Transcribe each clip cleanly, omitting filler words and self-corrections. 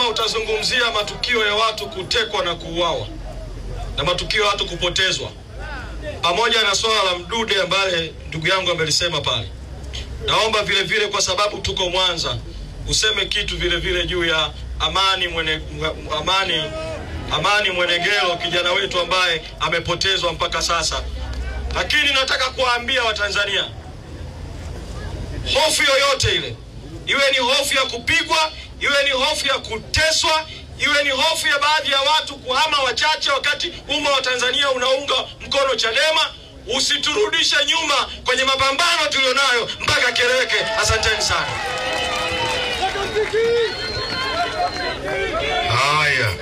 kama utazungumzia matukio ya watu kutekwa na kuuawa na matukio ya watu kupotezwa, pamoja na swala la Mdude ambaye ndugu yangu amelisema pale, naomba vile vile, kwa sababu tuko Mwanza, useme kitu vile vile juu ya Amani Mwenegelo, kijana wetu ambaye amepotezwa mpaka sasa. Lakini nataka kuwaambia Watanzania, hofu yoyote ile, iwe ni hofu ya kupigwa, iwe ni hofu ya kuteswa, iwe ni hofu ya baadhi ya watu kuhama wachache wakati umma wa Tanzania unaunga mkono Chadema, usiturudishe nyuma kwenye mapambano tulionayo mpaka kieleweke. Asanteni sana. Haya.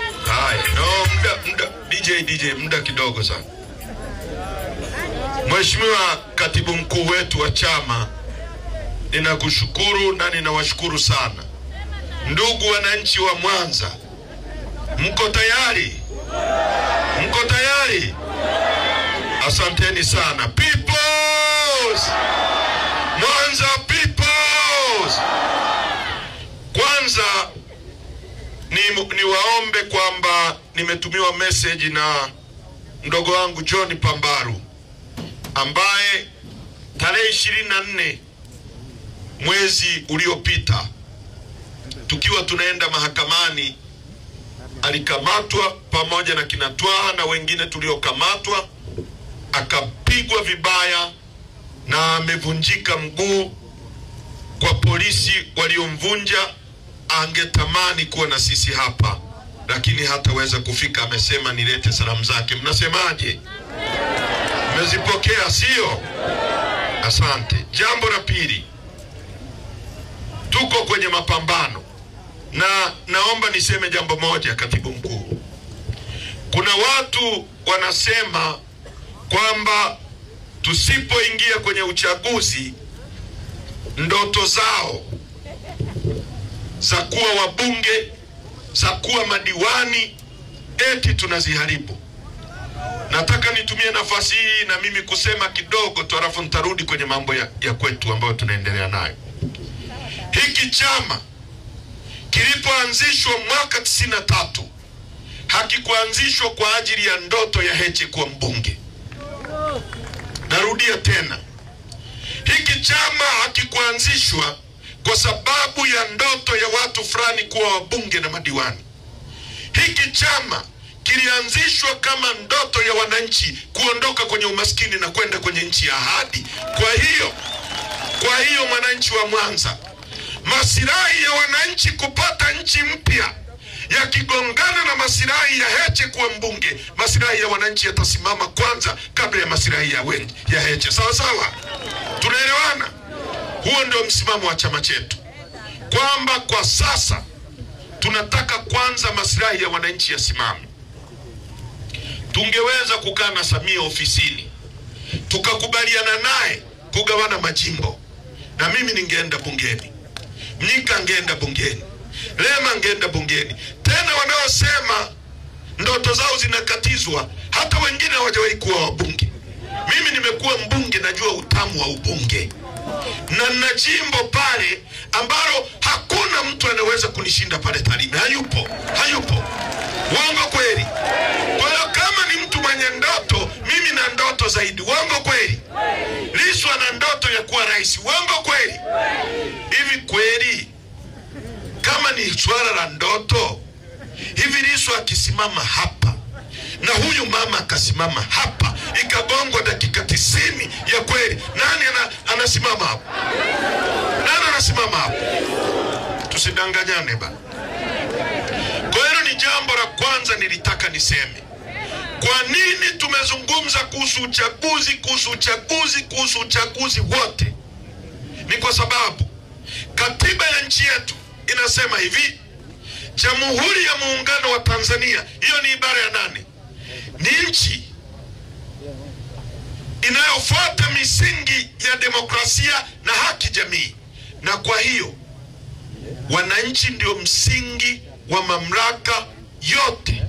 No, DJ muda kidogo sana. Mheshimiwa Katibu Mkuu wetu wa chama, ninakushukuru na ninawashukuru sana. Ndugu wananchi wa Mwanza, mko tayari? Mko tayari? Asanteni sana. Peoples! Mwanza peoples! Kwanza ni waombe kwamba nimetumiwa message na mdogo wangu John Pambaru ambaye tarehe 24 mwezi uliopita tukiwa tunaenda mahakamani alikamatwa pamoja na kinatwa na wengine tuliokamatwa, akapigwa vibaya na amevunjika mguu kwa polisi waliomvunja. Angetamani kuwa na sisi hapa, lakini hataweza kufika. Amesema nilete salamu zake. Mnasemaje? Mmezipokea sio? Asante. Jambo la pili, tuko kwenye mapambano na naomba niseme jambo moja, Katibu Mkuu. Kuna watu wanasema kwamba tusipoingia kwenye uchaguzi ndoto zao za kuwa wabunge, za kuwa madiwani, eti tunaziharibu. Nataka nitumie nafasi hii na mimi kusema kidogo tu, alafu nitarudi kwenye mambo ya kwetu ambayo tunaendelea nayo. Hiki chama kilipoanzishwa mwaka 93 hakikuanzishwa kwa ajili ya ndoto ya Heche kuwa mbunge. Narudia tena, hiki chama hakikuanzishwa kwa sababu ya ndoto ya watu fulani kuwa wabunge na madiwani. Hiki chama kilianzishwa kama ndoto ya wananchi kuondoka kwenye umaskini na kwenda kwenye nchi ya ahadi. Kwa hiyo mwananchi wa Mwanza, masilahi ya wananchi kupata nchi mpya yakigongana na masilahi ya Heche kuwa mbunge, masilahi ya wananchi yatasimama kwanza kabla ya masilahi ya Heche. Sawa sawa? Tunaelewana? Huo ndio msimamo wa chama chetu, kwamba kwa sasa tunataka kwanza masilahi ya wananchi yasimame. Tungeweza kukaa na Samia ofisini tukakubaliana naye kugawana majimbo, na mimi ningeenda bungeni, Mnyika angeenda bungeni, Lema angeenda bungeni. Tena wanaosema ndoto zao zinakatizwa, hata wengine hawajawahi kuwa wabunge. Mimi nimekuwa mbunge, najua utamu wa ubunge, na nina jimbo pale ambalo hakuna mtu anaweza kunishinda pale Tarime. Hayupo. Uongo kweli? Kwa hiyo kama ni mtu mwenye ndoto, mimi na ndoto zaidi. Uongo kweli? Lissu ana ndoto ya kuwa rais. Uongo kweli? Hivi kweli kama ni swala la ndoto, hivi Lissu akisimama hapa na huyu mama akasimama hapa, ikagongwa dakika 90 ya kweli, nani anasimama hapa? Nani anasimama hapa? Tusidanganyane bana. Kwa hiyo ni jambo la kwanza nilitaka niseme. Kwa nini tumezungumza kuhusu uchaguzi wote? Ni kwa sababu katiba ya nchi yetu inasema hivi: Jamhuri ya Muungano wa Tanzania, hiyo ni ibara ya 8, ni nchi inayofuata misingi ya demokrasia na haki jamii, na kwa hiyo wananchi ndio msingi wa mamlaka yote,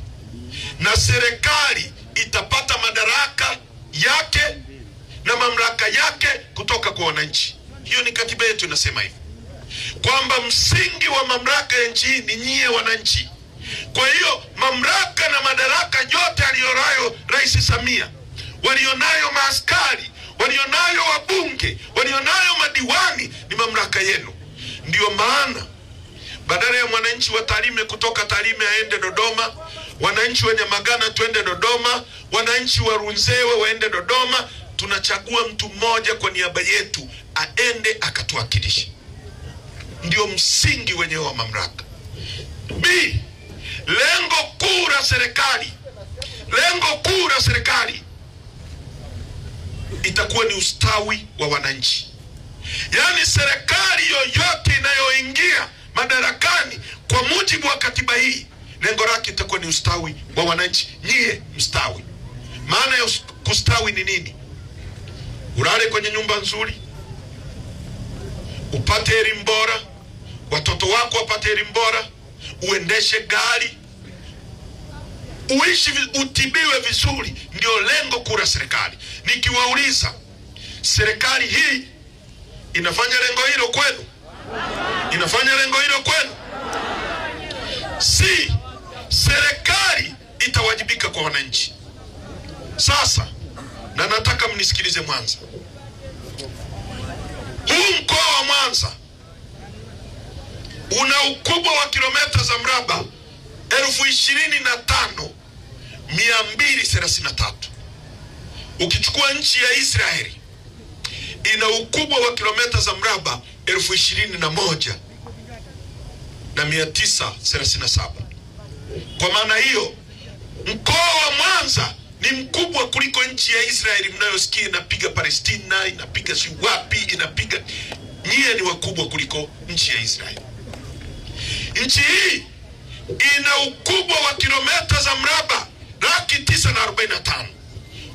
na serikali itapata madaraka yake na mamlaka yake kutoka kwa wananchi. Hiyo ni katiba yetu inasema hivi. kwamba msingi wa mamlaka ya nchi hii ni nyie wananchi. Kwa hiyo mamlaka na madaraka yote aliyonayo Rais Samia, walionayo maaskari, walionayo wabunge, walionayo madiwani, ni mamlaka yenu. Ndio maana badala ya mwananchi wa Tarime kutoka Tarime aende Dodoma, wananchi wa Nyamagana tuende Dodoma, wananchi wa Runzewe waende Dodoma, tunachagua mtu mmoja kwa niaba yetu aende akatuwakilishe. Ndio msingi wenyewe wa mamlaka. B, lengo kuu la serikali itakuwa ni ustawi wa wananchi. Yaani serikali yoyote inayoingia madarakani kwa mujibu wa katiba hii, lengo lake itakuwa ni ustawi wa wananchi. Nyie mstawi. Maana ya kustawi ni nini? Ulale kwenye nyumba nzuri, upate elimu bora, watoto wako wapate elimu bora, uendeshe gari, uishi, utibiwe vizuri. Ndio lengo kuu la serikali. Nikiwauliza, serikali hii inafanya lengo hilo kwenu? Inafanya lengo hilo kwenu? Si, serikali itawajibika kwa wananchi. Sasa, na nataka mnisikilize Mwanza. Huu mkoa wa Mwanza una ukubwa wa kilomita za mraba 25,233. Ukichukua nchi ya Israeli ina ukubwa wa kilomita za mraba 21,937. Kwa maana hiyo mkoa wa Mwanza ni mkubwa kuliko nchi ya Israeli mnayosikia inapiga Palestina, inapiga wapi, inapiga. Nyie ni wakubwa kuliko nchi ya Israeli. Nchi hii ina ukubwa wa kilomita za mraba 945.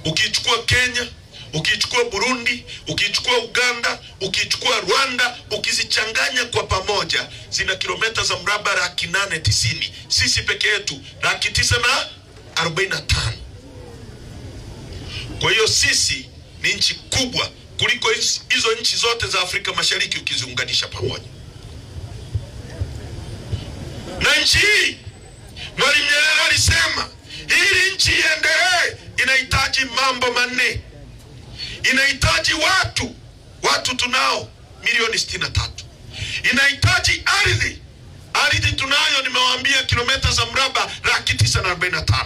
Ukichukua Kenya, ukichukua Burundi, ukichukua Uganda, ukichukua Rwanda, ukizichanganya kwa pamoja zina kilomita za mraba 890. Sisi peke yetu 945. Kwa hiyo sisi ni nchi kubwa kuliko hizo nchi zote za Afrika Mashariki ukiziunganisha pamoja. Na nchi hii, Mwalimu Nyerere alisema, ili nchi iendelee inahitaji mambo manne. Inahitaji watu tunao milioni 63. Inahitaji ardhi tunayo, nimewaambia kilomita za mraba 945.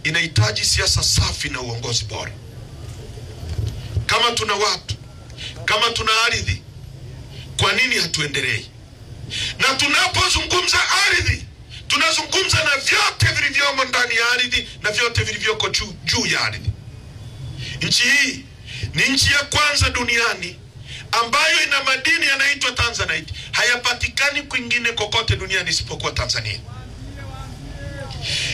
Inahitaji siasa safi na uongozi bora. Kama tuna watu, kama tuna ardhi, kwa nini hatuendelei? Na tunapozungumza ardhi, tunazungumza na vyote vilivyomo ndani ya ardhi na vyote vilivyoko juu ya ardhi. Nchi hii ni nchi ya kwanza duniani ambayo ina madini yanaitwa Tanzanite. Hayapatikani kwingine kokote duniani isipokuwa Tanzania.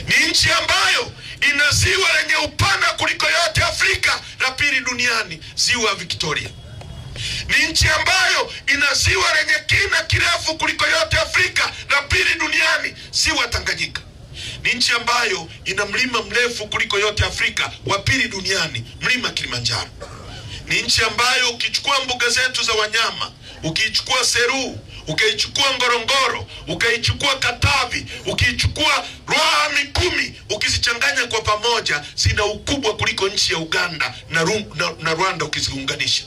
Ni nchi ambayo ina ziwa lenye upana kuliko yote Afrika, la pili duniani, ziwa Victoria. Ni nchi ambayo ina ziwa lenye kina kirefu kuliko yote Afrika, la pili duniani, ziwa Tanganyika. Ni nchi ambayo ina mlima mrefu kuliko yote Afrika, wa pili duniani, mlima Kilimanjaro. Ni nchi ambayo ukichukua mbuga zetu za wanyama, ukichukua Seru, ukaichukua Ngorongoro, ukaichukua Katavi, ukichukua Ruaha Mikumi, ukizichanganya kwa pamoja zina ukubwa kuliko nchi ya Uganda na Rwanda ukiziunganisha.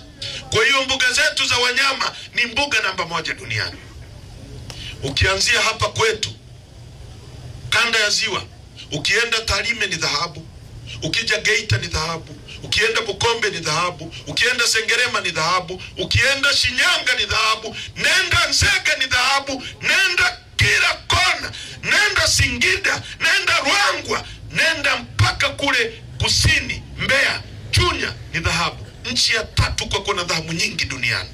Kwa hiyo mbuga zetu za wanyama ni mbuga namba 1 duniani. Ukianzia hapa kwetu kanda ya ziwa, ukienda Tarime ni dhahabu, ukija Geita ni dhahabu, ukienda Bukombe ni dhahabu, ukienda Sengerema ni dhahabu, ukienda Shinyanga ni dhahabu, nenda Nzega ni dhahabu, nenda kila kona, nenda Singida, nenda Ruangwa, nenda mpaka kule kusini Mbeya, Chunya ni dhahabu. Nchi ya 3 kwa kuwa na dhahabu nyingi duniani.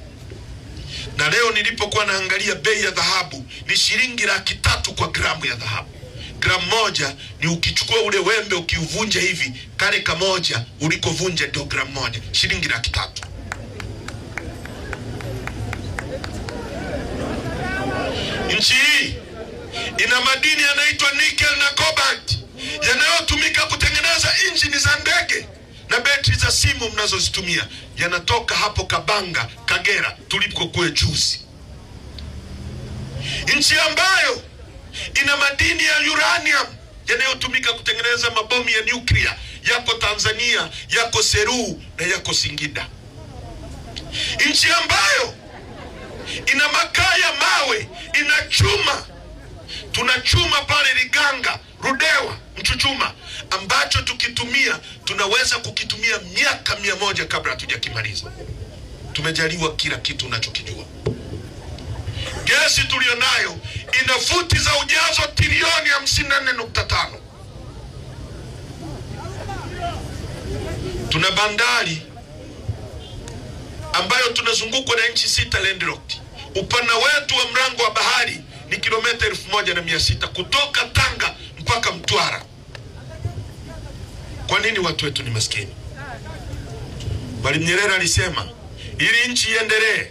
Na leo nilipokuwa naangalia bei ya dhahabu ni shilingi 300 kwa gramu ya dhahabu. Gramu moja ni ukichukua ule wembe ukiuvunja hivi, kale kamoja ulikovunja ndio gramu moja, shilingi 300. Nchi hii ina madini yanaitwa nickel na cobalt yanayotumika kutengeneza injini za ndege na betri za simu mnazozitumia. Yanatoka hapo Kabanga, Kagera, tulipokuwa juzi. nchi ambayo ina madini ya uranium yanayotumika kutengeneza mabomu ya nyuklia yako Tanzania, yako Seru na yako Singida. Nchi ambayo ina makaa ya mawe, ina chuma, tunachuma pale Liganga, Rudewa, Mchuchuma, ambacho tukitumia tunaweza kukitumia miaka 100 kabla hatujakimaliza. Tumejaliwa kila kitu unachokijua. Gesi tulionayo ina futi za ujazo trilioni 54.5. Tuna bandari ambayo tunazungukwa na nchi 6 landlocked. Upana wetu wa mlango wa bahari ni kilomita 1600 kutoka Tanga mpaka Mtwara. Kwa nini watu wetu ni maskini? Mwalimu Nyerere alisema ili nchi iendelee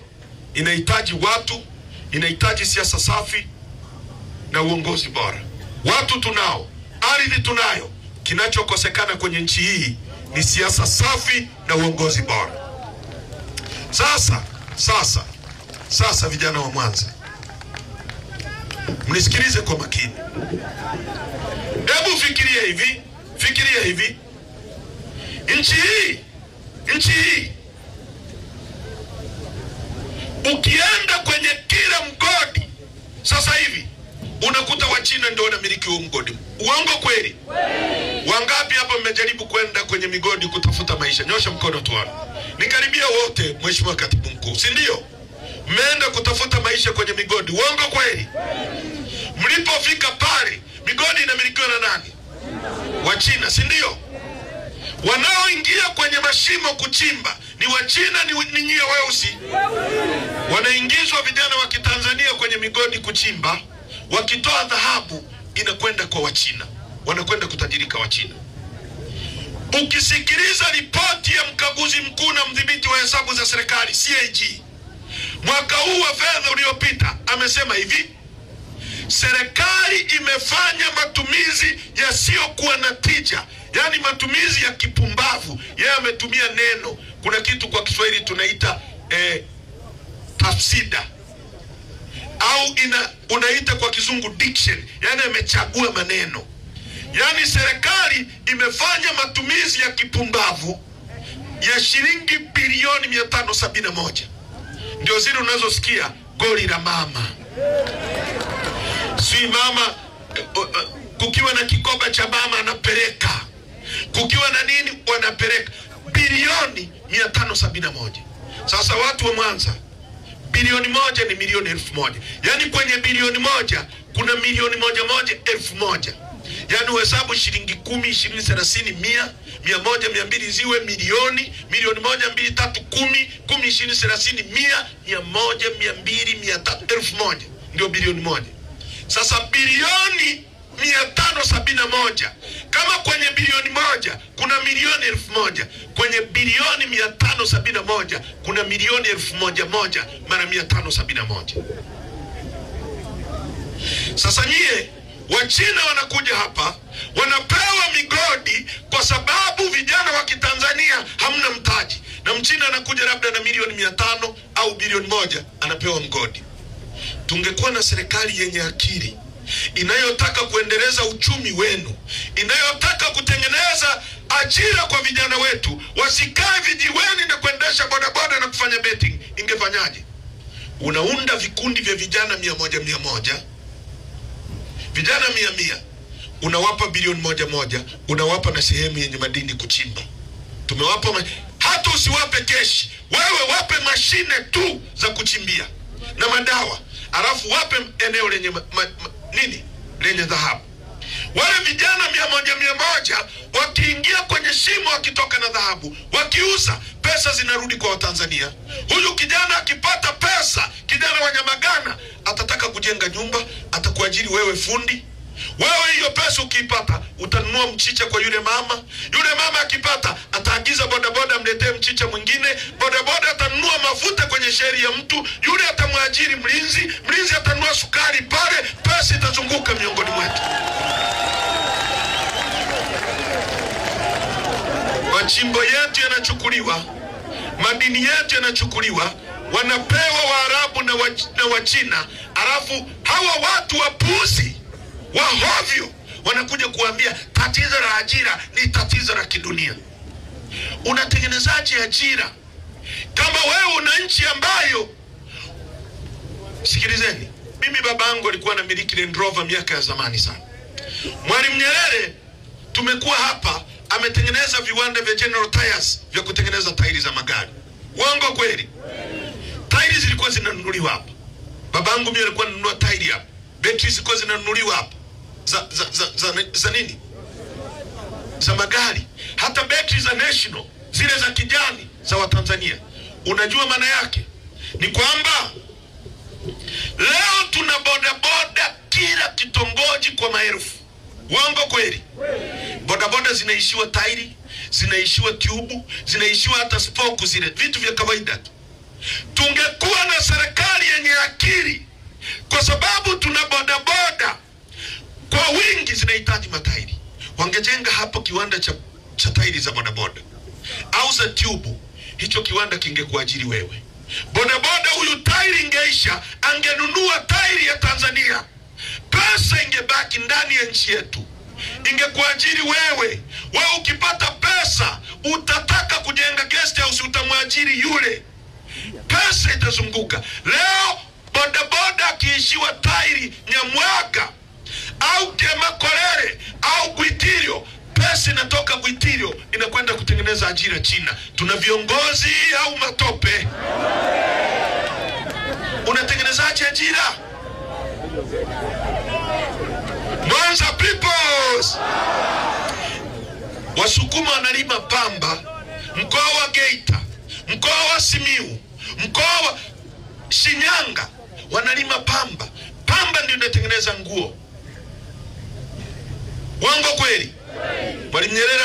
inahitaji watu, inahitaji siasa safi na uongozi bora. Watu tunao, ardhi tunayo, kinachokosekana kwenye nchi hii ni siasa safi na uongozi bora. Sasa vijana wa Mwanza, mnisikilize kwa makini. Hebu fikiria hivi. Nchi hii ukienda kwenye kila mgodi sasa hivi unakuta Wachina ndio wanamiliki huo mgodi. Uongo kweli? Wangapi hapa mmejaribu kwenda kwenye migodi kutafuta maisha? Nyosha mkono tuone. Nikaribia wote, Mheshimiwa Katibu Mkuu, si ndio? Mmeenda kutafuta maisha kwenye migodi. Uongo kweli? Mlipofika pale, migodi inamilikiwa na nani? Wachina, si ndio? Wanaoingia kwenye mashimo kuchimba ni Wachina, ni nyie weusi. Wanaingizwa vijana wa Kitanzania kwenye migodi kuchimba, wakitoa dhahabu inakwenda kwa Wachina, wanakwenda kutajirika Wachina. Ukisikiliza ripoti ya mkaguzi mkuu na mdhibiti wa hesabu za serikali CAG mwaka huu wa fedha uliopita, amesema hivi: serikali imefanya matumizi yasiyokuwa na tija, yani matumizi ya kipumbavu. Yeye ametumia neno, kuna kitu kwa Kiswahili tunaita tafsida, au unaita kwa Kizungu diction, yani amechagua maneno. Yani serikali imefanya matumizi ya kipumbavu ya shilingi bilioni 571. Ndio zile unazosikia goli la mama, si mama, kukiwa na kikoba cha mama anapeleka, kukiwa na nini wanapeleka, bilioni 571. Sasa watu wa Mwanza, bilioni 1 ni milioni 1000. Yani kwenye bilioni 1 kuna milioni 1,1,1,000. Yani uhesabu shilingi 10, 20, 30, 100, 100, 200 ziwe milioni, milioni 1, 2, 3, 10, 10, 20, 30, 100, 100, 200, 300, 1000. Ndio bilioni 1. Sasa bilioni 571, kama kwenye bilioni 1 kuna milioni 1000, kwenye bilioni 571 kuna milioni 1000 mara 571. Sasa nyie Wachina wanakuja hapa, wanapewa migodi kwa sababu vijana wa Kitanzania hamna mtaji, na Mchina anakuja labda na milioni 500 au bilioni 1 anapewa mgodi. Tungekuwa na serikali yenye akili, inayotaka kuendeleza uchumi wenu, inayotaka kutengeneza ajira kwa vijana wetu, wasikae vijiweni na kuendesha bodaboda na kufanya betting, ingefanyaje? Unaunda vikundi vya vijana 100, vijana 100, unawapa bilioni 1, unawapa na sehemu yenye madini kuchimba. Tumewapa hata usiwape keshi, wewe wape mashine tu za kuchimbia na madawa, alafu wape eneo lenye lenye dhahabu. Wale vijana 100 wakiingia kwenye shimo, wakitoka na dhahabu, wakiuza, pesa zinarudi kwa Watanzania. Huyu kijana akipata pesa, kijana wa Nyamagana atataka kujenga nyumba, atakuajiri wewe fundi. Wewe hiyo pesa ukipata utanunua mchicha kwa yule mama. Yule mama akipata ataagiza bodaboda mletee mchicha mwingine. Bodaboda atanunua mafuta kwenye sheri ya mtu. Yule atamwajiri mlinzi. Mlinzi atanunua sukari pale. Pesa itazunguka miongoni mwetu. Machimbo yetu yanachukuliwa, madini yetu yanachukuliwa, wanapewa Waarabu na Wachina, alafu hawa watu wapuzi wahovyo wanakuja kuambia tatizo la ajira ni tatizo la kidunia. Unatengenezaje ajira kama wewe una nchi ambayo, sikilizeni, mimi babangu alikuwa na miliki Land Rover miaka ya zamani sana. Mwalimu Nyerere tumekuwa hapa, ametengeneza viwanda vya General Tires vya kutengeneza tairi za magari. Uongo kweli? Tairi zilikuwa zinanunuliwa hapa. Babangu mimi alikuwa ananunua tairi hapa. Betri zilikuwa zinanunuliwa hapa. Za nini? Za magari. Hata betri za National, zile za kijani za Watanzania. Unajua maana yake? Ni kwamba leo tuna bodaboda kila kitongoji kwa maelfu. Uongo kweli? Bodaboda zinaishiwa tairi, zinaishiwa tubu, zinaishiwa hata spoku, zile vitu vya kawaida. Tungekuwa na serikali yenye akili, kwa sababu tuna bodaboda kwa wingi zinahitaji matairi, wangejenga hapo kiwanda cha tairi za bodaboda au za tubu. Hicho kiwanda kingekuajiri wewe. Bodaboda huyu tairi ingeisha, angenunua tairi ya Tanzania, pesa ingebaki ndani ya nchi yetu, ingekuajiri wewe. Wewe ukipata pesa utataka kujenga guest house, utamwajiri yule, pesa itazunguka. Leo bodaboda akiishiwa tairi Nyamwaga au Kemakolere au Gwitirio, pesa inatoka Gwitirio inakwenda kutengeneza ajira China. Tuna viongozi au matope? Unatengenezaje ajira? Mwanza peoples. Wasukuma wanalima pamba mkoa wa Geita, mkoa wa Simiu, mkoa wa Shinyanga wanalima pamba. Pamba ndio inatengeneza nguo. Uongo kweli? Mwalimu Nyerere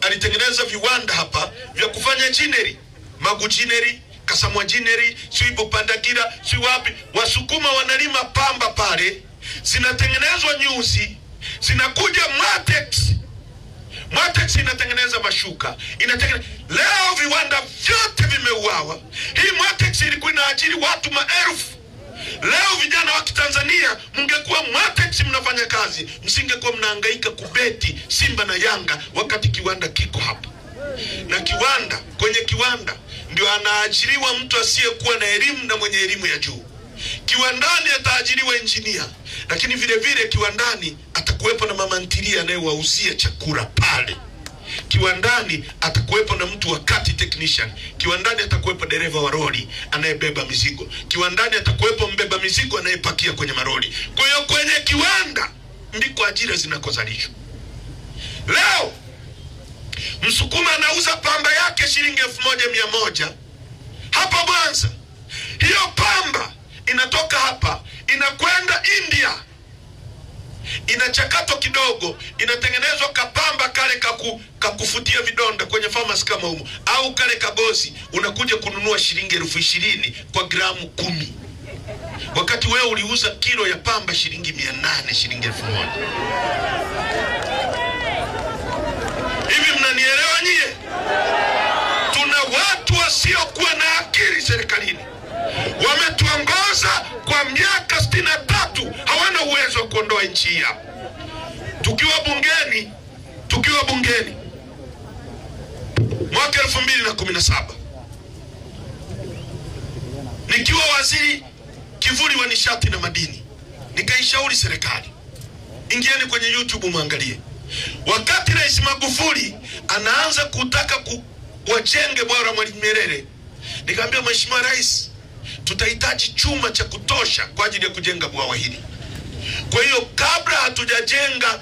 alitengeneza viwanda hapa vya kufanya jineri, Magu jineri, Kasamwa jineri, Suibo Pandagira, Suiwapi. Wasukuma wanalima pamba pale, zinatengenezwa nyuzi, zinakuja Matex. Matex inatengeneza mashuka, leo viwanda vyote vimeuawa. Hii Matex ilikuwa inaajiri watu maelfu. Leo vijana wa Tanzania, mngekuwa Matex mnafanya kazi, msingekuwa mnahangaika kubeti Simba na Yanga wakati kiwanda kiko hapa. Na kiwanda, kwenye kiwanda ndio anaajiriwa mtu asiyekuwa na elimu na mwenye elimu ya juu. Kiwandani ataajiriwa engineer, lakini vile vile kiwandani atakuwepo na mama ntilia anayewauzia chakula pale. Kiwandani atakuwepo na mtu wa kati technician. Kiwandani atakuwepo dereva wa lori anayebeba mizigo. Kiwandani atakuwepo mbeba mizigo anayepakia kwenye maroli. Kwa hiyo kwenye kiwanda ndiko ajira zinakozalishwa. Leo Msukuma anauza pamba yake shilingi 1100 hapa Mwanza. Hiyo pamba inatoka hapa inakwenda India, inachakato kidogo, inatengenezwa kapamba kale kakufutia vidonda kwenye pharmacy kama humo, au kale kagozi unakuja kununua shilingi 20,000 kwa gramu 10, wakati wewe uliuza kilo ya pamba shilingi 800, shilingi 1000. Hivi mnanielewa nyie? Tuna watu wasiokuwa na akili serikalini, wametuongoza kwa miaka 63, hawana uwezo wa kuondoa nchi hii hapa. Tukiwa bungeni mwaka 2017, nikiwa waziri kivuli wa nishati na madini, nikaishauri serikali, ingieni kwenye YouTube muangalie, wakati Rais Magufuli anaanza kutaka wajenge bwawa Mwalimu Nyerere, nikamwambia Mheshimiwa Rais, tutahitaji chuma cha kutosha kwa ajili ya kujenga bwawa hili. Kwa hiyo kabla hatujajenga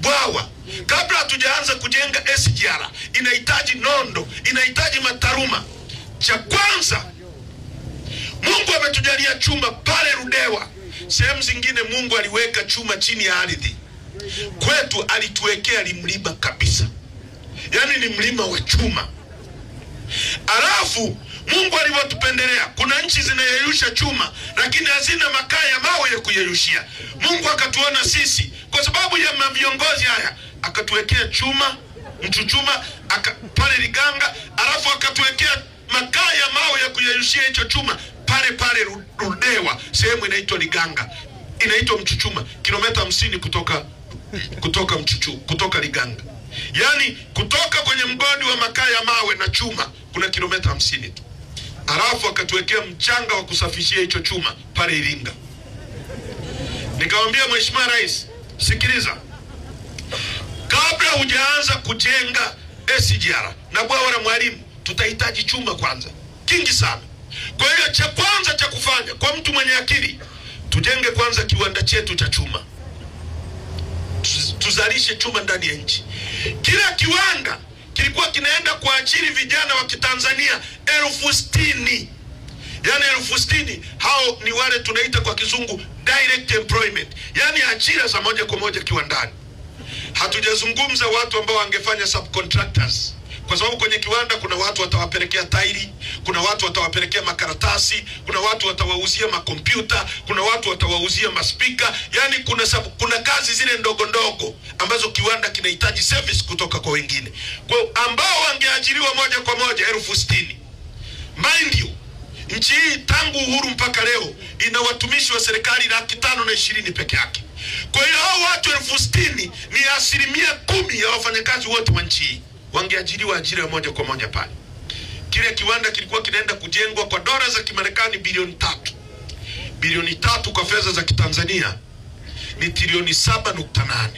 bwawa, kabla hatujaanza kujenga SGR, inahitaji nondo, inahitaji mataruma. Cha kwanza, Mungu ametujalia chuma pale Ludewa. Sehemu zingine Mungu aliweka chuma chini ya ardhi. Kwetu alituwekea limlima kabisa, yani ni mlima wa chuma. Alafu Mungu alivyotupendelea, kuna nchi zinayeyusha chuma lakini hazina makaa ya mawe ya kuyeyushia. Mungu akatuona sisi, kwa sababu ya viongozi haya, akatuwekea chuma, mchuchuma pale Liganga, alafu akatuwekea makaa ya mawe ya kuyeyushia hicho chuma pale pale Ludewa, sehemu inaitwa Liganga, inaitwa Mchuchuma, kilomita 50 kutoka Liganga. Yani kutoka kwenye mgodi wa makaa ya mawe na chuma kuna kilomita 50 tu. Alafu akatuwekea mchanga wa kusafishia hicho chuma pale Iringa. Nikamwambia Mheshimiwa Rais, sikiliza, kabla hujaanza kujenga SGR na bwawa la Mwalimu, tutahitaji chuma kwanza, kingi sana. Kwa hiyo cha kwanza cha kufanya kwa mtu mwenye akili, tujenge kwanza kiwanda chetu cha chuma, tuzalishe chuma ndani ya nchi. Kila kiwanda kilikuwa kinaenda kuajiri vijana wa Kitanzania 60,000. Yani 60,000 hao ni wale tunaita kwa kizungu direct employment, yani ajira za moja kwa moja kiwandani. Hatujazungumza watu ambao wangefanya subcontractors, kwa sababu kwenye kiwanda kuna watu watawapelekea tairi, kuna watu watawapelekea makaratasi, kuna watu watawauzia makompyuta, kuna watu watawauzia maspika. Yani kuna kazi zile ndogo ndogo ambazo kiwanda kinahitaji service kutoka kwa wengine, kwa ambao wangeajiriwa moja kwa moja 60,000. Mind you, nchi hii tangu uhuru mpaka leo ina watumishi wa serikali 520,000 peke yake. Kwa hiyo hao watu 60,000 ni 10% ya wafanyakazi wote wa nchi hii wangeajiriwa ajira moja kwa moja pale. Kile kiwanda kilikuwa kinaenda kujengwa kwa dola za Kimarekani bilioni 3. Bilioni 3 kwa fedha za Kitanzania ni trilioni 7.8.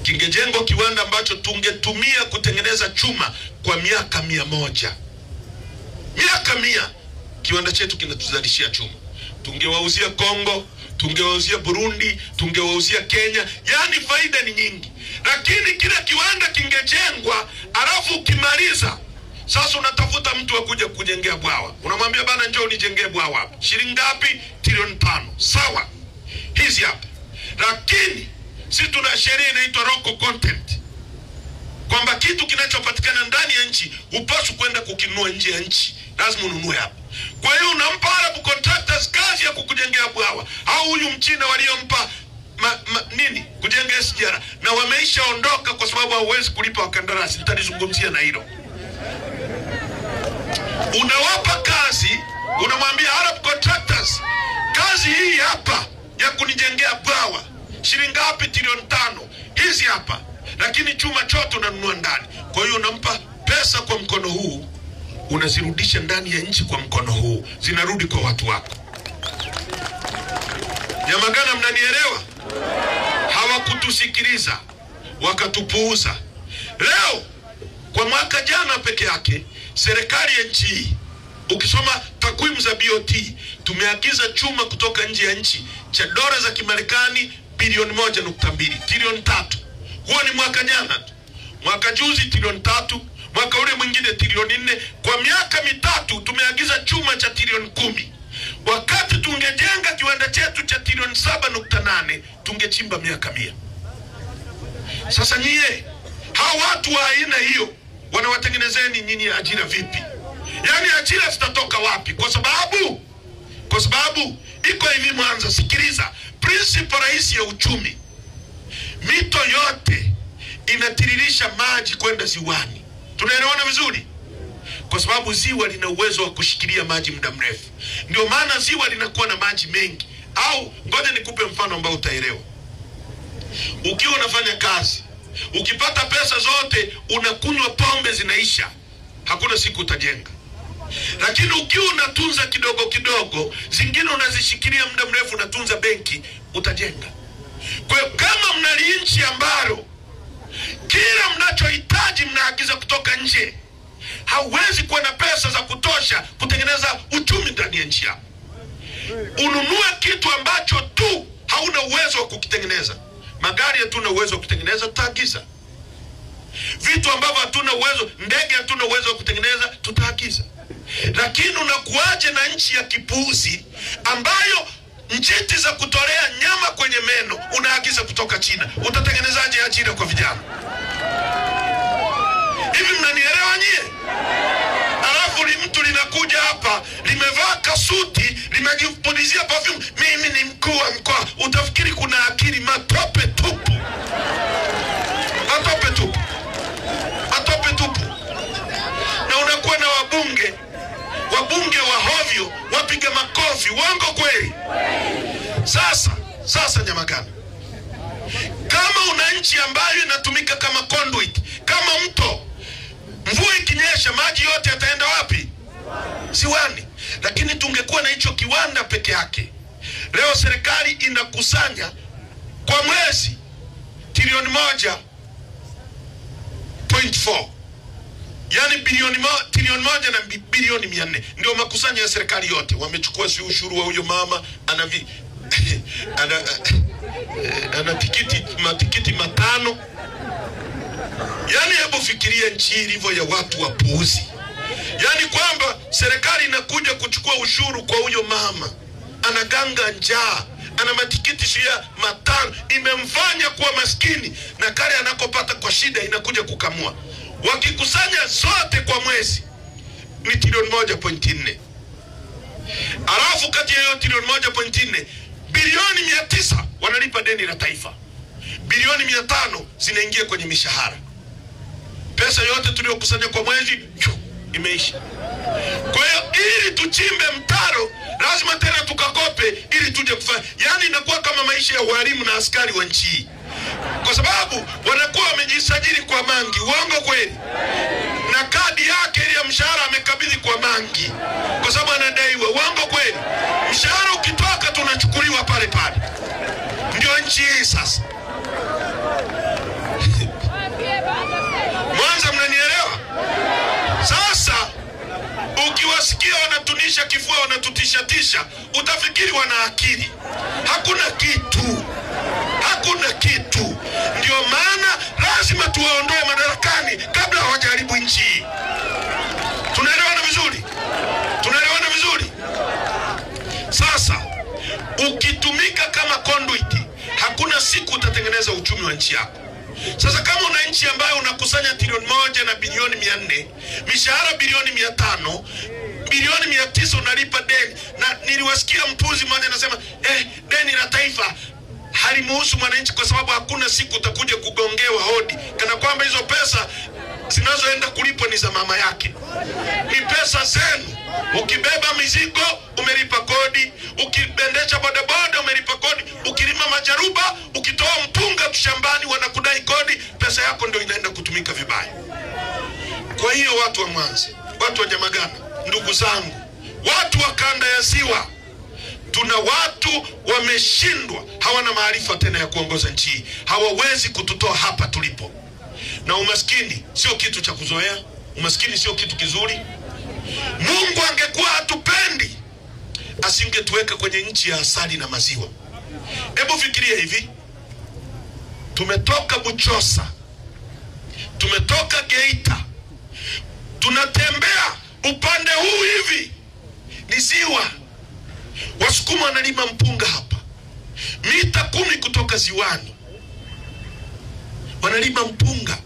Kingejengwa kiwanda ambacho tungetumia kutengeneza chuma kwa miaka 100. Miaka 100 kiwanda chetu kinatuzalishia chuma. Tungewauzia Kongo, tungewauzia Burundi, tungewauzia Kenya, yani faida ni nyingi. Lakini kila kiwanda kingejengwa, alafu ukimaliza sasa unatafuta mtu wa kuja kujengea bwawa. Unamwambia bana, njoo unijengee bwawa hapa. Shilingi ngapi? Trilioni 5. Sawa. Hizi hapa. Lakini sisi tuna sheria inaitwa local content, kwamba kitu kinachopatikana ndani ya nchi upaswi kwenda kukinunua nje ya nchi, lazima ununue hapa. Kwa hiyo unampa Arab contractors kazi ya kukujengea bwawa, au huyu Mchina waliompa kujenga SGR na wameishaondoka kwa sababu hauwezi kulipa wakandarasi. Nitalizungumzia na hilo. Unawapa kazi, unamwambia Arab contractors, kazi hii hapa ya kunijengea bwawa shilingi ngapi? Trilioni 5. Hizi hapa. Lakini chuma chote unanunua ndani. Kwa hiyo unampa pesa kwa mkono huu, unazirudisha ndani ya nchi kwa mkono huu, zinarudi kwa watu wako. Nyamagana, mnanielewa? Hawakutusikiliza, wakatupuuza. Leo kwa mwaka jana peke yake serikali ya nchi hii, ukisoma takwimu za BOT, tumeagiza chuma kutoka nje ya nchi cha dola za Kimarekani bilioni 1.2, trilioni 3. Huo ni mwaka jana tu. Mwaka juzi trilioni 3, mwaka ule mwingine trilioni 4. Kwa miaka mitatu tumeagiza chuma cha trilioni 10. Wakati tungejenga kiwanda chetu cha trilioni 7.8 tungechimba miaka 100. Sasa nyie, hao watu wa aina hiyo wanawatengenezeni nyinyi ajira vipi? Yani ajira zitatoka wapi? Kwa sababu iko hivi Mwanza. Sikiliza, principle rahisi ya uchumi. Mito yote inatiririsha maji kwenda ziwani. Tunaelewana vizuri? Kwa sababu ziwa lina uwezo wa kushikilia maji muda mrefu. Ndio maana ziwa linakuwa na maji mengi. Au ngoja nikupe mfano ambao utaelewa. Ukiwa unafanya kazi, ukipata pesa zote unakunywa pombe zinaisha, hakuna siku utajenga. Lakini ukiwa unatunza kidogo kidogo, zingine unazishikilia muda mrefu, unatunza benki, utajenga. Kwa hiyo kama mnali nchi ambalo kila mnachohitaji mnaagiza kutoka nje, hauwezi kuwa na pesa za kutosha kutengeneza uchumi ndani ya nchi yako. Ununua kitu ambacho tu hauna uwezo wa kukitengeneza. Magari hatuna uwezo wa kutengeneza, tutaagiza. Vitu ambavyo hatuna uwezo, ndege hatuna uwezo wa kutengeneza, tutaagiza. Lakini unakuaje na nchi ya kipuuzi ambayo njiti za kutolea nyama kwenye meno unaagiza kutoka China? Utatengenezaje ajira kwa vijana? Hivi mnanielewa nyie? Alafu mtu linakuja hapa limevaa kasuti, limejipulizia perfume, mimi ni mkuu wa mkoa. Utafikiri kuna akili. Matope tupu. Matope tupu. Matope tupu. Na unakuwa na wabunge wa hovyo wapiga makofi. Uongo kweli? Sasa Nyamagana, kama una nchi ambayo inatumika kama conduit, kama mto, mvua ikinyesha maji yote yataenda wapi? Ziwani. Lakini tungekuwa na hicho kiwanda peke yake. Leo serikali inakusanya kwa mwezi trilioni 1.4, yani trilioni 1 na bilioni 400. Ndio makusanyo ya serikali yote. Wamechukua si ushuru wa huyo mama ana matikiti matano. Yani hebu fikiria nchi ilivyo ya watu wapuuzi. Yani kwamba serikali inakuja kuchukua ushuru kwa huyo mama, anaganga njaa, ana matikiti shia matano, imemfanya kuwa maskini, na kale anakopata kwa shida inakuja kukamua. Wakikusanya zote kwa mwezi ni trilioni 1.4. Alafu kati ya hiyo trilioni 1.4, bilioni 900 wanalipa deni la taifa. Bilioni 500 zinaingia kwenye mishahara. Pesa yote tuliyokusanya kwa mwezi imeisha. Kwa hiyo ili tuchimbe mtaro lazima tena tukakope ili tuje kufanya. Yani inakuwa kama maisha ya walimu na askari wa nchi, kwa sababu wanakuwa wamejisajili kwa mangi. Uongo kweli? Na kadi yake ile ya mshahara amekabidhi kwa mangi kwa sababu anadaiwa. Uongo kweli? Mshahara ukitoka tunachukuliwa pale pale. Ndio nchi hii sasa. Mwanza, mnanielewa? Sasa ukiwasikia wanatunisha kifua, wanatutisha, utafikiri wana akili. Hakuna kitu. Ndio maana lazima tuwaondoe madarakani kabla hawajaribu nchi. Tunaelewana vizuri? Sasa ukitumika kama conduit, hakuna siku utatengeneza uchumi wa nchi yako. Sasa kama una nchi ambayo unakusanya trilioni 1 na bilioni 400, mishahara bilioni 500, bilioni 900 unalipa deni. Na niliwasikia mpuzi mmoja anasema deni la taifa halimuhusu mwananchi kwa sababu hakuna siku utakuja kugongewa hodi, kana kwamba hizo pesa zinazoenda kulipwa ni za mama yake. Ni pesa zenu. Ukibeba mizigo umelipa kodi, ukibendesha bodaboda umelipa kodi, ukilima majaruba, ukitoa mpunga shambani wanakudai kodi. Pesa yako ndio inaenda kutumika vibaya. Kwa hiyo watu wa Mwanza, watu wa Nyamagana, ndugu zangu, watu wa kanda ya Ziwa, tuna watu wameshindwa, hawana maarifa tena ya kuongoza nchi. Hawawezi kututoa hapa tulipo. Na umaskini sio kitu cha kuzoea. Umaskini sio kitu kizuri. Mungu angekuwa hatupendi, asingetuweka kwenye nchi ya asali na maziwa. Hebu fikiria hivi. Tumetoka Buchosa, tumetoka Geita, tunatembea upande huu hivi ni ziwa. Wasukuma wanalima mpunga hapa mita 10 kutoka ziwani, wanalima mpunga.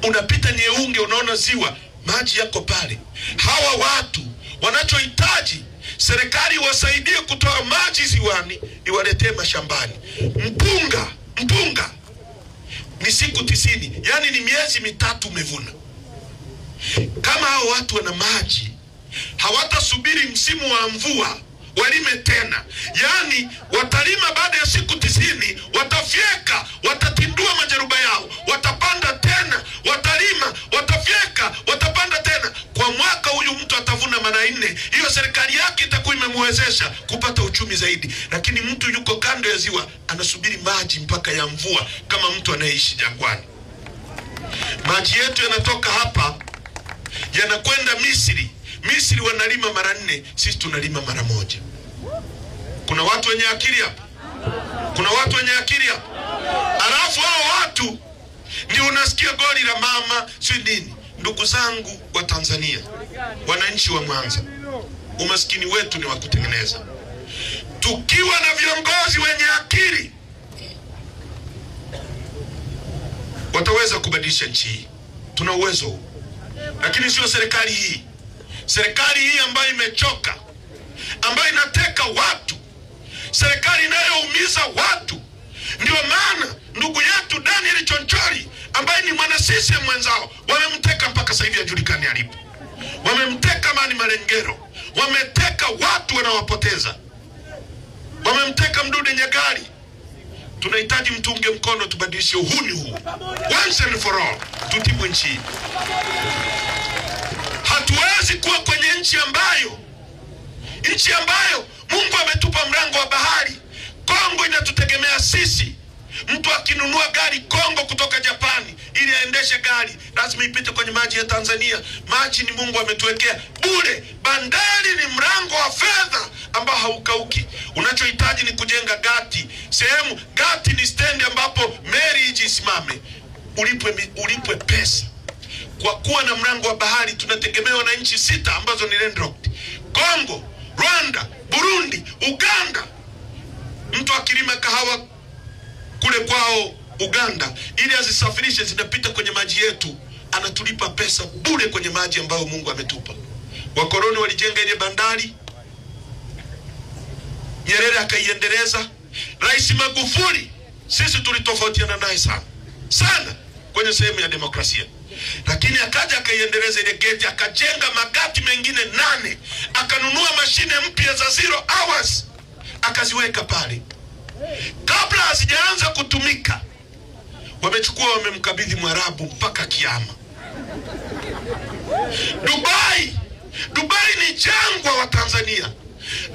Unapita Nyeunge unaona ziwa, maji yako pale. Hawa watu wanachohitaji serikali wasaidie kutoa maji ziwani iwaletee mashambani. Mpunga ni siku 90, yani ni miezi 3 umevuna. Kama hao watu wana maji, hawatasubiri msimu wa mvua walime tena. Yani watalima baada ya siku 90, watafyeka, watatindua majaruba yao, watapanda tena, watalima, watafyeka, watapanda tena. Kwa mwaka huyu mtu atavuna mara 4. Hiyo serikali yake itakuwa imemwezesha kupata uchumi zaidi. Lakini mtu yuko kando ya ziwa anasubiri maji mpaka ya mvua kama mtu anayeishi jangwani. Maji yetu yanatoka hapa yanakwenda Misri. Misri wanalima mara 4, sisi tunalima mara 1. Kuna watu wenye akili hapa? Alafu hao watu ndio unasikia goli la mama si nini. Ndugu zangu wa Tanzania, wananchi wa Mwanza, umaskini wetu ni wa kutengeneza. Tukiwa na viongozi wenye akili, wataweza kubadilisha nchi hii. Tuna uwezo huu. Lakini sio serikali hii. Serikali hii ambayo imechoka, ambayo inateka watu, serikali inayoumiza watu. Ndio maana ndugu yetu Daniel Chonchori ambaye ni mwana CCM mwenzao wamemteka mpaka sasa hivi hajulikani alipo. wamemteka Amani Malengero, wameteka watu wanawapoteza, wamemteka Mdude Nyagali. Tunahitaji mtunge mkono, tubadilishe uhuni huu once and for all, tutibu nchi. Hatuwezi kuwa kwenye nchi ambayo Mungu ametupa mlango wa bahari. Kongo inatutegemea sisi. Mtu akinunua gari Kongo kutoka Japani ili aendeshe gari, lazima ipite kwenye maji ya Tanzania. Maji ni Mungu ametuwekea bure. Bandari ni mlango wa fedha ambao haukauki. Unachohitaji ni kujenga gati. Gati ni stendi ambapo meli ijisimame. Ulipwe pesa. Kwa kuwa na mlango wa bahari tunategemewa na nchi 6 ambazo ni landlocked. Kongo, Rwanda, Burundi, Uganda. Mtu akilima kahawa kule kwao Uganda, ili azisafirishe zinapita kwenye maji yetu, anatulipa pesa bure kwenye maji ambayo Mungu ametupa. Wakoloni walijenga ile bandari, Nyerere akaiendeleza. Rais Magufuli sisi tulitofautiana naye sana kwenye sehemu ya demokrasia, lakini akaja akaiendeleza ile geti, akajenga magati mengine 8, akanunua mashine mpya za 0 hours akaziweka pale. Kabla hazijaanza kutumika, wamemkabidhi Mwarabu mpaka kiama. Dubai ni jangwa wa Tanzania.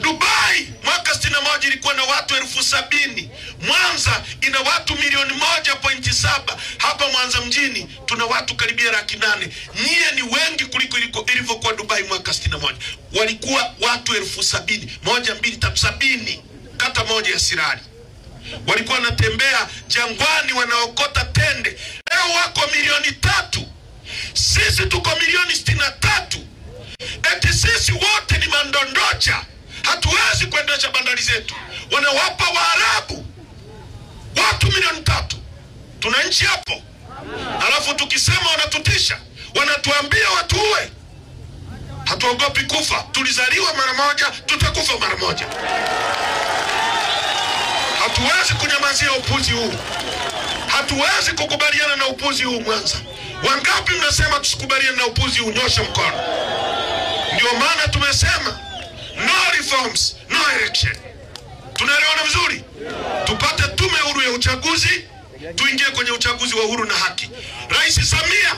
Dubai mwaka 61 ilikuwa na watu 70,000. Mwanza ina watu 1.7. Hapa Mwanza mjini tuna watu karibia 800,000. Nyie ni wengi kuliko ilivyokuwa Dubai mwaka 61. Walikuwa watu 70,000, 1, 2, 3, 70, kata moja ya Sirari. Walikuwa wanatembea jangwani wanaokota tende. Leo wako 3,000,000. Sisi tuko 63,000,000. Eti sisi wote ni mandondocha. Hatuwezi kuendesha bandari zetu. Wanawapa Waarabu watu 3,000,000. Tuna nchi hapo. Alafu tukisema wanatutisha, wanatuambia watuue. Hatuogopi kufa. Tulizaliwa mara moja, tutakufa mara moja. Hatuwezi kunyamazia upuzi huu. Hatuwezi kukubaliana na upuzi huu. Mwanza, wangapi mnasema tusikubaliane na upuzi huu? Nyosha mkono. Ndio maana tumesema no reforms, no election. Tunaelewana vizuri? Tupate tume huru ya uchaguzi, tuingie kwenye uchaguzi wa huru na haki. Rais Samia,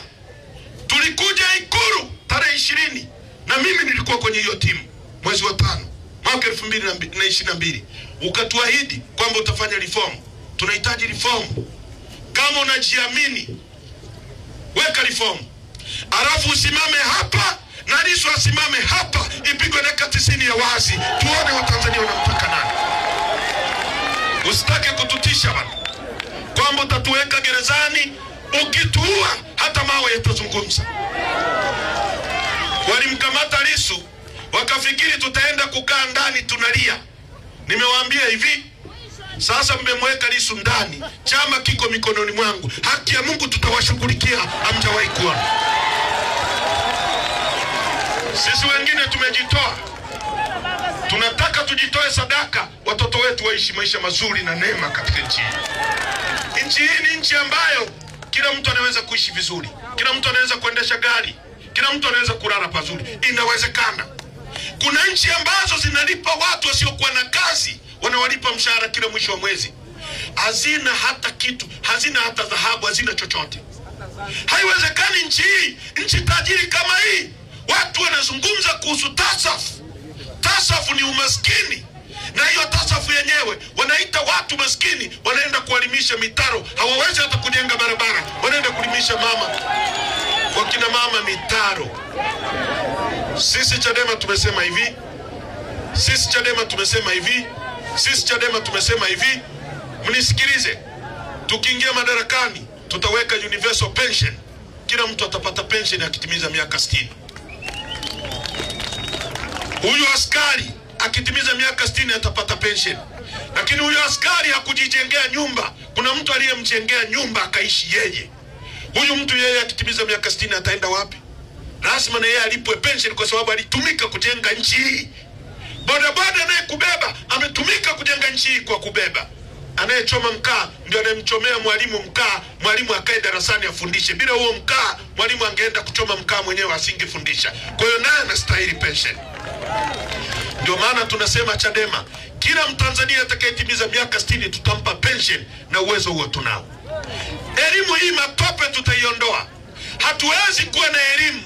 tulikuja Ikulu tarehe 20 na mimi nilikuwa kwenye hiyo timu mwezi wa 5 mwaka 2022. Ukatuahidi kwamba utafanya reform. Tunahitaji reform. Kama unajiamini, weka reform. Alafu usimame hapa na Lissu asimame hapa, ipigwe dakika 90 ya wazi, tuone Watanzania wanamtaka nani. Usitake kututisha bana, kwamba utatuweka gerezani. Ukituua hata mawe yatazungumza. Walimkamata Lissu wakafikiri tutaenda kukaa ndani tunalia. Nimewaambia hivi, sasa mmemweka Lissu ndani, chama kiko mikononi mwangu. Haki ya Mungu tutawashughulikia, hamjawahi kuona. Sisi wengine tumejitoa. Tunataka tujitoe sadaka, watoto wetu waishi maisha mazuri na neema katika nchi hii. Nchi hii ni nchi ambayo kila mtu anaweza kuishi vizuri. Kila mtu anaweza kuendesha gari. Kila mtu anaweza kulala pazuri. Inawezekana. Kuna nchi ambazo zinalipa watu wasiokuwa na kazi, wanawalipa mshahara kila mwisho wa mwezi. Hazina hata kitu, hazina hata dhahabu, hazina chochote. Haiwezekani nchi hii, nchi tajiri kama hii, watu wanazungumza kuhusu tasafu. Tasafu ni umaskini. Na hiyo tasafu yenyewe wanaita watu maskini, wanaenda kualimisha mitaro. Hawawezi hata kujenga barabara, wanaenda kulimisha wakina mama mitaro. Sisi Chadema tumesema hivi. Sisi Chadema tumesema hivi. Mnisikilize. Tukiingia madarakani, tutaweka universal pension. Kila mtu atapata pension akitimiza miaka 60. Huyu askari akitimiza miaka 60 atapata pension. Lakini huyu askari hakujijengea nyumba. Kuna mtu aliyemjengea nyumba akaishi yeye. Huyu mtu yeye akitimiza miaka 60 ataenda wapi? Lazima na yeye alipwe pension, kwa sababu alitumika kujenga nchi hii. Bodaboda naye kubeba, ametumika kujenga nchi hii kwa kubeba. Anayechoma mkaa ndio anayemchomea mwalimu mkaa, mwalimu akae darasani afundishe. Bila huo mkaa, mwalimu angeenda kuchoma mkaa mwenyewe asingefundisha. Kwa hiyo naye anastahili pension. Ndio maana tunasema Chadema, kila Mtanzania atakayetimiza miaka 60 tutampa pension, na uwezo huo tunao. Elimu hii matope tutaiondoa. Hatuwezi kuwa na elimu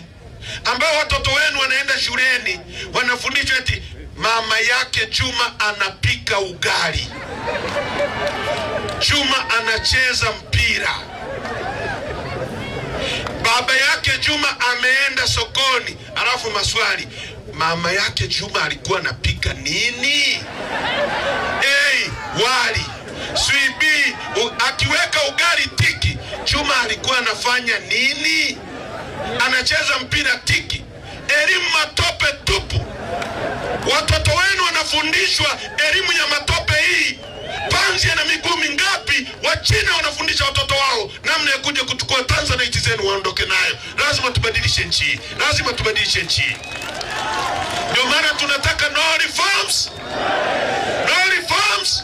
ambao watoto wenu wanaenda shuleni wanafundishwa eti mama yake Juma anapika ugali, Juma anacheza mpira, baba yake Juma ameenda sokoni. Alafu maswali, mama yake Juma alikuwa anapika nini? Wali. Swibi, akiweka ugali tiki. Juma alikuwa anafanya nini? Anacheza mpira tiki. Elimu matope tupu. Watoto wenu wanafundishwa elimu ya matope hii. Panzi na miguu mingapi Wachina wanafundisha watoto wao namna ya kuja kuchukua Tanzanite zenu waondoke nayo. Lazima tubadilishe nchi. Lazima tubadilishe nchi. Ndio maana tunataka no reforms. No reforms.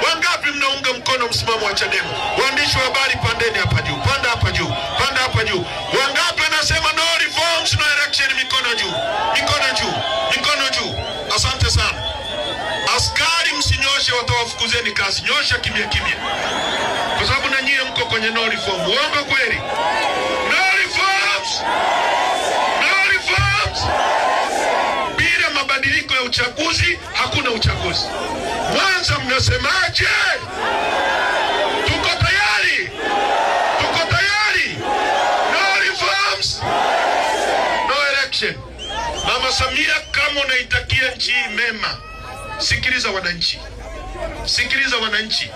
Wangapi mnaunga mkono msimamo wa Chadema? Waandishi wa habari, pandeni hapa juu. Panda hapa juu. Panda hapa juu. Wangapi wanasema no reforms, no election? Mikono juu. Mikono juu. Mikono juu. Asante sana. Askari msinyoshe, watawafukuzeni kazi. Nyosha kimya kimya. Kwa sababu na nyie mko kwenye no reform. Uongo kweli? No reforms. No reforms. Bila mabadiliko ya uchaguzi hakuna uchaguzi. Mwanza mnasemaje? Tuko tayari. Tuko tayari. No reforms. No election. Mama Samia, kama unaitakia nchi mema, sikiliza wananchi. Sikiliza wananchi.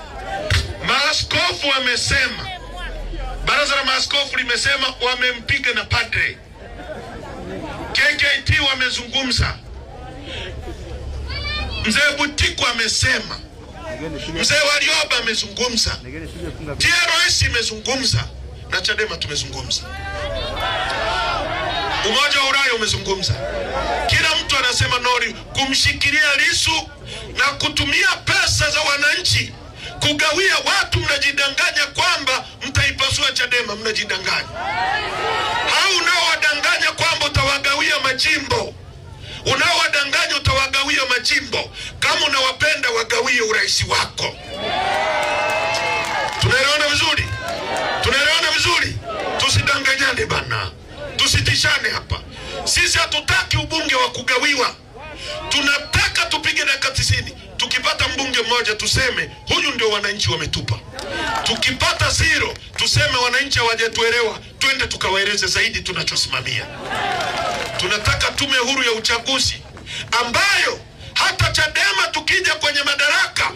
Maaskofu wamesema, baraza la maaskofu limesema wamempiga na padre. KKT wamezungumza. Mzee Butiku amesema. Mzee Warioba amezungumza. TLS imezungumza. Na Chadema tumezungumza. Umoja wa Ulaya umezungumza. Kila mtu anasema nori kumshikilia Lissu na kutumia pesa za wananchi kugawia watu. Mnajidanganya kwamba mtaipasua Chadema, mnajidanganya. Hao unaowadanganya kwamba utawagawia majimbo, unaowadanganya utawagawia majimbo. Kama unawapenda wagawie urais wako. Tunaelewana vizuri? Tunaelewana vizuri? Tusidanganyane bana. Tusitishane hapa. Sisi hatutaki ubunge wa kugawiwa. Tunataka tupige dakika 90. Tukipata mbunge mmoja tuseme huyu ndio wananchi wametupa. Tukipata 0 tuseme wananchi hawajatuelewa, twende tukawaeleze zaidi tunachosimamia. Tunataka tume huru ya uchaguzi ambayo hata Chadema tukija kwenye madaraka